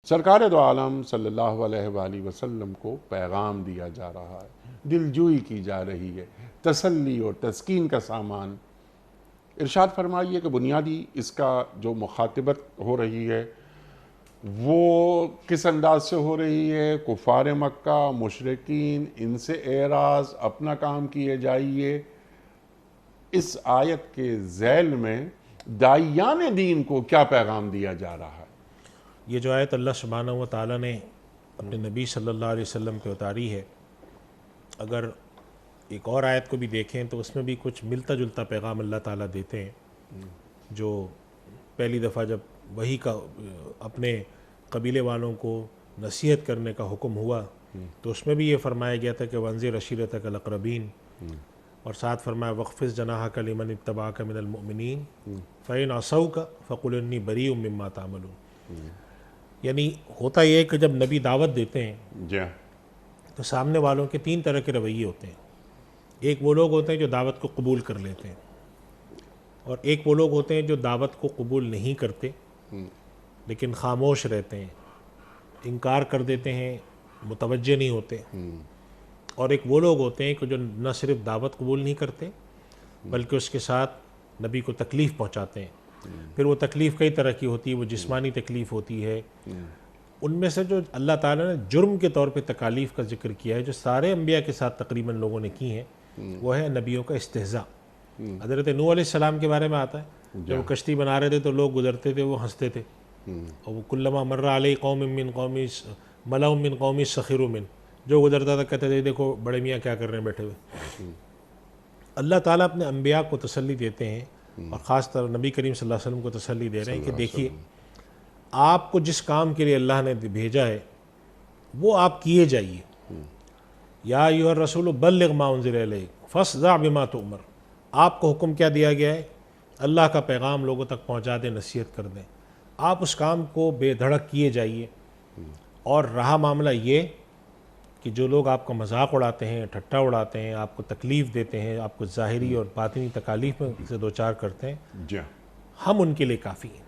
سرکار دو عالم صلی اللہ علیہ وآلہ وسلم کو پیغام دیا جا رہا ہے، دلجوئی کی جا رہی ہے، تسلی اور تسکین کا سامان۔ ارشاد فرمائیے کہ بنیادی اس کا جو مخاطبت ہو رہی ہے وہ کس انداز سے ہو رہی ہے؟ کفار مکہ، مشرکین، ان سے اعراض، اپنا کام کیے جائیے۔ اس آیت کے ذیل میں داعیان دین کو کیا پیغام دیا جا رہا ہے؟ یہ جو آیت اللہ سبحانہ و تعالیٰ نے اپنے نبی صلی اللہ علیہ وسلم پہ اتاری ہے، اگر ایک اور آیت کو بھی دیکھیں تو اس میں بھی کچھ ملتا جلتا پیغام اللہ تعالیٰ دیتے ہیں۔ جو پہلی دفعہ جب وحی کا اپنے قبیلے والوں کو نصیحت کرنے کا حکم ہوا تو اس میں بھی یہ فرمایا گیا تھا کہ وانذر عشیرتک الاقربین، اور ساتھ فرمایا وَاخْفِضْ جَنَاحَكَ لِمَنِ اتَّبَعَكَ مِنَ الْمُؤْمِنِينَ فَإِنْ عَصَوْكَ فَقُلْ إِنِّي بَرِيءٌ مِّمَّا تَعْمَلُونَ۔ یعنی ہوتا یہ ہے کہ جب نبی دعوت دیتے ہیں تو سامنے والوں کے تین طرح کے رویے ہوتے ہیں۔ ایک وہ لوگ ہوتے ہیں جو دعوت کو قبول کر لیتے ہیں، اور ایک وہ لوگ ہوتے ہیں جو دعوت کو قبول نہیں کرتے لیکن خاموش رہتے ہیں، انکار کر دیتے ہیں، متوجہ نہیں ہوتے۔ اور ایک وہ لوگ ہوتے ہیں کہ جو نہ صرف دعوت قبول نہیں کرتے بلکہ اس کے ساتھ نبی کو تکلیف پہنچاتے ہیں۔ پھر وہ تکلیف کئی طرح کی ہوتی ہے، وہ جسمانی تکلیف ہوتی ہے۔ ان میں سے جو اللہ تعالیٰ نے جرم کے طور پہ تکالیف کا ذکر کیا ہے، جو سارے انبیاء کے ساتھ تقریباً لوگوں نے کی ہیں، وہ ہے نبیوں کا استہزاء۔ حضرت نوح علیہ السلام کے بارے میں آتا ہے، جب وہ کشتی بنا رہے تھے تو لوگ گزرتے تھے، وہ ہنستے تھے، اور وہ کلما مر علیہ قوم من قومی ملأ من قومی سخروا منہ، جو گزرتا تھا کہتے تھے دیکھو بڑے میاں کیا کر رہے ہیں بیٹھے ہوئے۔ اللہ تعالیٰ اپنے انبیاء کو تسلی دیتے ہیں، اور خاص طور نبی کریم صلی اللہ علیہ وسلم کو تسلی دے رہے ہیں کہ دیکھیے آپ کو جس کام کے لیے اللہ نے بھیجا ہے وہ آپ کیے جائیے۔ یا ایھا الرسول بلغ ما انزل الیک فاصدع بما تؤمر، آپ کو حکم کیا دیا گیا ہے؟ اللہ کا پیغام لوگوں تک پہنچا دیں، نصیحت کر دیں۔ آپ اس کام کو بے دھڑک کیے جائیے۔ اور رہا معاملہ یہ کہ جو لوگ آپ کا مذاق اڑاتے ہیں، ٹھٹا اڑاتے ہیں، آپ کو تکلیف دیتے ہیں، آپ کو ظاہری اور باطنی تکالیف میں سے دوچار کرتے ہیں، ہم ان کے لیے کافی ہیں۔